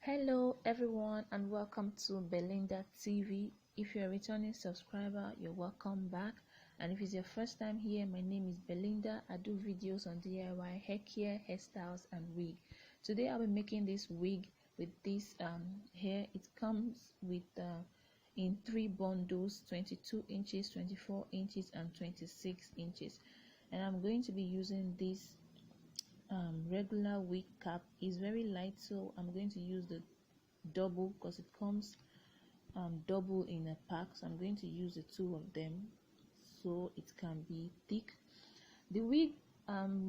Hello everyone and welcome to Belinder TV. If you're a returning subscriber, you're welcome back, and if it's your first time here, my name is Belinder. I do videos on DIY hair care, hairstyles and wig. Today I'll be making this wig with this hair. It comes with in 3 bundles, 22 inches, 24 inches and 26 inches, and I'm going to be using this regular wig cap. Is very light, so I'm going to use the double because it comes double in a pack, so I'm going to use the two of them so it can be thick. The wig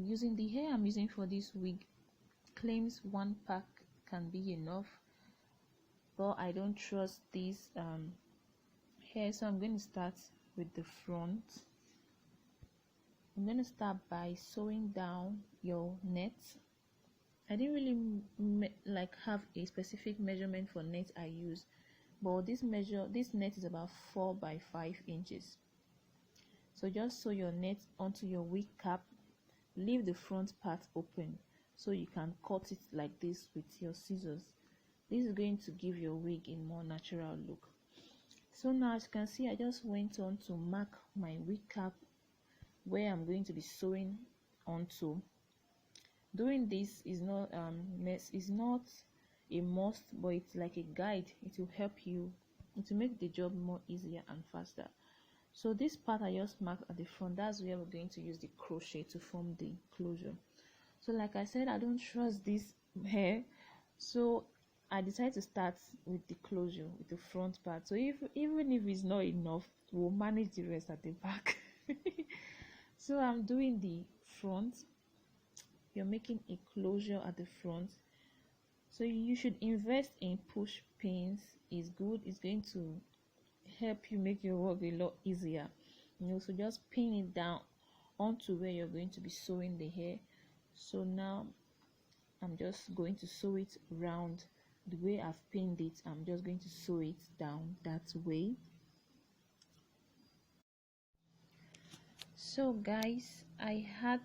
using the hair I'm using for this wig claims 1 pack can be enough, but I don't trust this hair, so I'm going to start with the front. I'm going to start by sewing down your net. I didn't really have a specific measurement for net I use, but this net is about 4 by 5 inches. So just sew your net onto your wig cap. Leave the front part open so you can cut it like this with your scissors. This is going to give your wig a more natural look. So now, as you can see, I just went on to mark my wig cap where I'm going to be sewing onto. Doing this is not a must, but it's like a guide. It will help you, it will make the job more easier and faster. So this part I just marked at the front, that's where we're going to use the crochet to form the closure. So like I said, I don't trust this hair, so I decided to start with the closure, with the front part. So even if it's not enough, we'll manage the rest at the back. So I'm doing the front. You're making a closure at the front, so you should invest in push pins. Is good. It's going to help you make your work a lot easier, so just pin it down onto where you're going to be sewing the hair. So now I'm just going to sew it round the way I've pinned it. I'm just going to sew it down that way. So guys, I had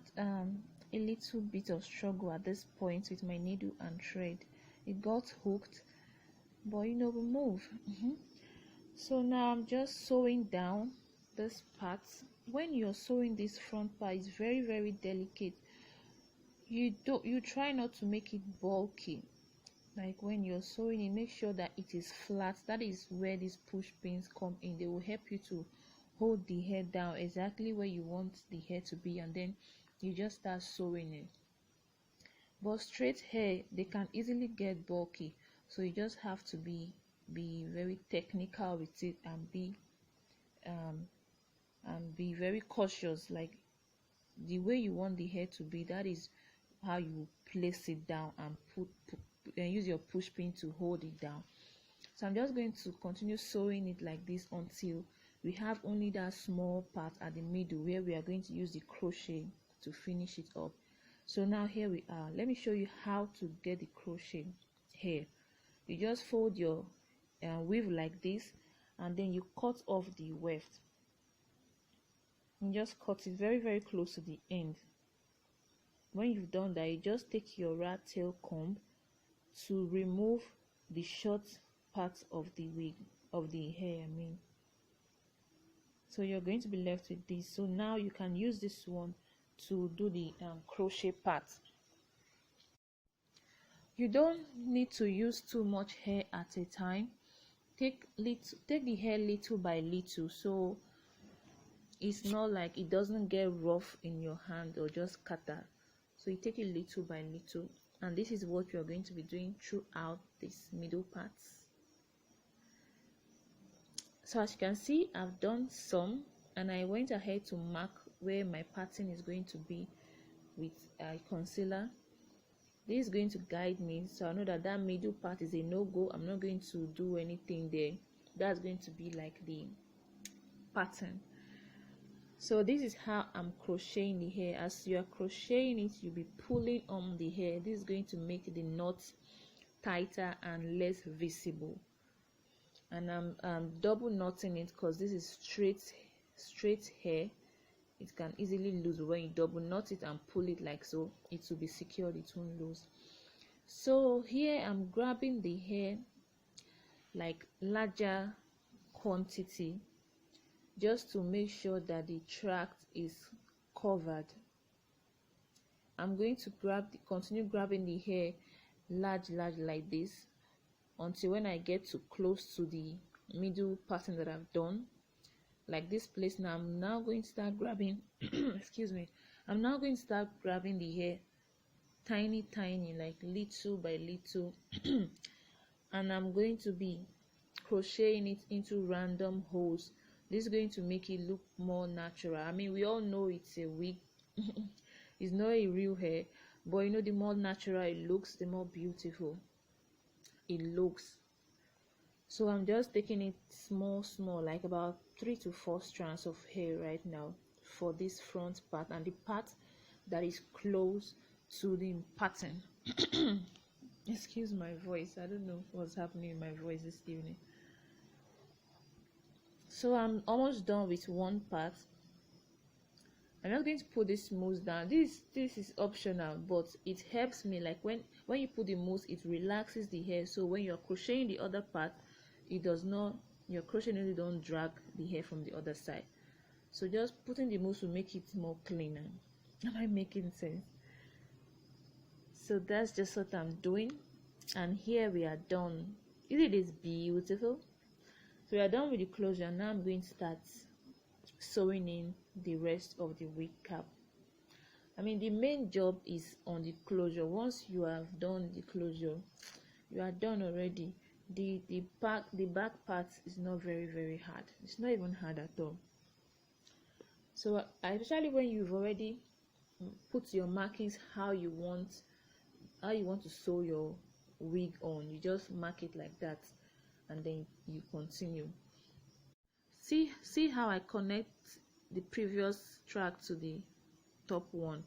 a little bit of struggle at this point with my needle and thread. It got hooked, but we move. So now I'm just sewing down this part. When you're sewing this front part, it's very delicate. You try not to make it bulky. Like when you're sewing it, make sure that it is flat. That is where these push pins come in. They will help you to hold the hair down exactly where you want the hair to be, and then you just start sewing it. But straight hair, they can easily get bulky, so you just have to be very technical with it and be very cautious. Like the way you want the hair to be, that is how you place it down and use your push pin to hold it down. So I'm just going to continue sewing it like this until we have only that small part at the middle where we are going to use the crochet to finish it up. So now here we are. Let me show you how to get the crochet here. You just fold your weave like this, and then you cut off the weft. You just cut it very close to the end. When you've done that, you just take your rat tail comb to remove the short part of the wig, of the hair, So you're going to be left with this. So now you can use this one to do the crochet part. You don't need to use too much hair at a time. Take the hair little by little, so it's not like it doesn't get rough in your hand or just scatter. So you take it little by little, and this is what you're going to be doing throughout this middle parts. So as you can see, I've done some, and I went ahead to mark where my pattern is going to be with a concealer. This is going to guide me, so I know that that middle part is a no-go. I'm not going to do anything there. That's going to be like the pattern. So this is how I'm crocheting the hair. As you are crocheting it, you'll be pulling on the hair. This is going to make the knot tighter and less visible. And I'm double knotting it because this is straight hair. It can easily lose. When you double knot it and pull it like so, it will be secured, it won't lose. So here I'm grabbing the hair like larger quantity, just to make sure that the tract is covered. I'm going to continue grabbing the hair large like this until when I get to close to the middle pattern that I've done, like this place. Now I'm now going to start grabbing excuse me, I'm now going to start grabbing the hair tiny, like little by little and I'm going to be crocheting it into random holes. This is going to make it look more natural. I mean, we all know it's a wig it's not a real hair, but you know, the more natural it looks, the more beautiful it looks. So I'm just taking it small, like about 3 to 4 strands of hair right now for this front part and the part that is close to the pattern. Excuse my voice, I don't know what's happening in my voice this evening. So I'm almost done with one part. I'm not going to put this mousse down. This is optional, but it helps me. Like when you put the mousse, it relaxes the hair, so when you're crocheting the other part, it does not, your crochet needle don't drag the hair from the other side. So just putting the mousse will make it more cleaner. Am I making sense? So that's just what I'm doing, and here we are done. Isn't it beautiful? So we are done with the closure. Now I'm going to start sewing in the rest of the wig cap. I mean, the main job is on the closure. Once you have done the closure, you are done already. The back part is not very hard. It's not even hard at all. So especially when you've already put your markings how you want to sew your wig on, you just mark it like that and then you continue. See how I connect the previous track to the top one.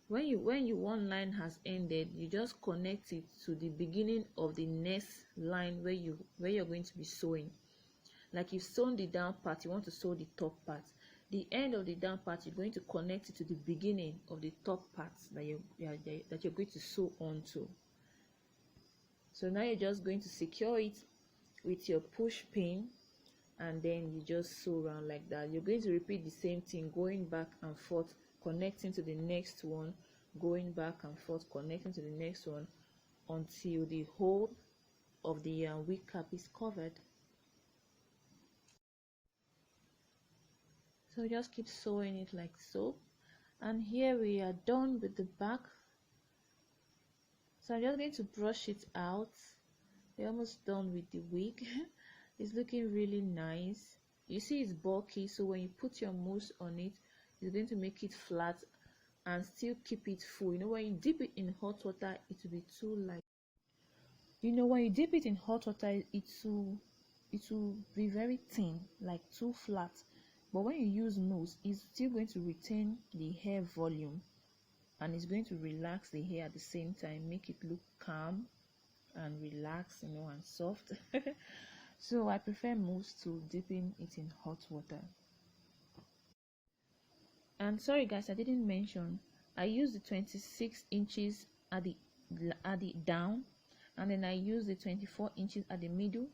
When one line has ended, you just connect it to the beginning of the next line where you're going to be sewing. Like you've sewn the down part, you want to sew the top part. The end of the down part, you're going to connect it to the beginning of the top part that you're going to sew onto. So now you're just going to secure it with your push pin, and then you just sew around like that. You're going to repeat the same thing, going back and forth, connecting to the next one, going back and forth, connecting to the next one, until the whole of the wig cap is covered. So just keep sewing it like so, and here we are done with the back. So I'm just going to brush it out. We're almost done with the wig. It's looking really nice. You see it's bulky, so when you put your mousse on it, it's going to make it flat and still keep it full. You know, when you dip it in hot water, it will be too light. You know, when you dip it in hot water, it will be very thin, like too flat. But when you use mousse, it's still going to retain the hair volume, and it's going to relax the hair at the same time, make it look calm and relaxed, you know, and soft. So I prefer mousse to dipping it in hot water. And sorry guys, I didn't mention, I used the 26 inches at the down, and then I used the 24 inches at the middle,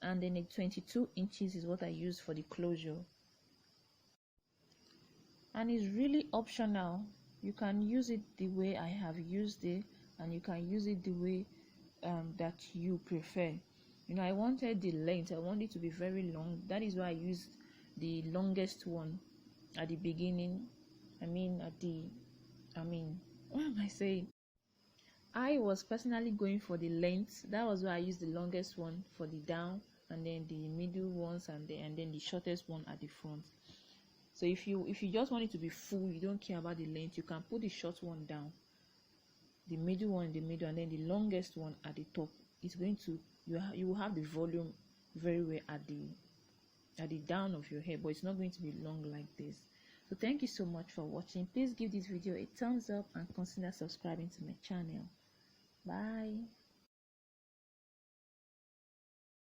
and then the 22 inches is what I used for the closure. And it's really optional. You can use it the way I have used it, and you can use it the way that you prefer. You know, I wanted the length, I want it to be very long. That is why I used the longest one at the beginning. What am I saying? I was personally going for the length. That was why I used the longest one for the down, and then the middle ones, and then the shortest one at the front. So if you just want it to be full, you don't care about the length, you can put the short one down, the middle one in the middle, and then the longest one at the top. It's going to, you will have the volume very well at the down of your hair, but it's not going to be long like this. So thank you so much for watching. Please give this video a thumbs up and consider subscribing to my channel. Bye.